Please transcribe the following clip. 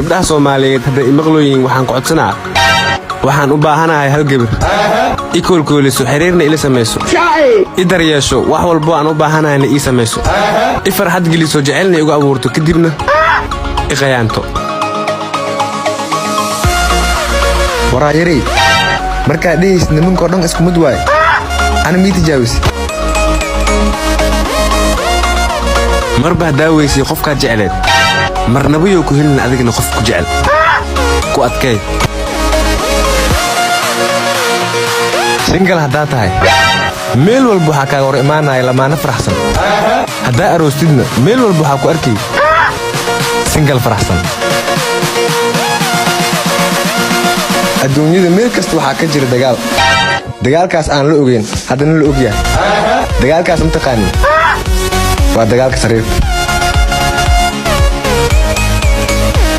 gabdhaha Soomaaliyeed hadda imaqlooyin waxaan ku codsanaa waxaan u baahanahay hal gabar ikolkooliso xiriirna ila sameeyso idar yeesho wax walba aan u baahanahay ii sameeyso farxad geliso jecelna igu abuurto kadibna iqayaanto waraayiri marka dhiis nimanka dhan isku mid waay ana mid tijaabis marba daawaysi qofka jeceleed marnaba yoo ku helin adigna qof ku jecel ku adkay single hadaa tahay meel walba waxa ka hor imaanay lamaana faraxsan hadaa aroostidna meel walba waxa ku arkay single faraxsan adduunyada meel kasta waxa ka jira dagaalkaas aan la ogeyn haddana la ogyahay dagaalkaas inta qaani waa dagaalka sariir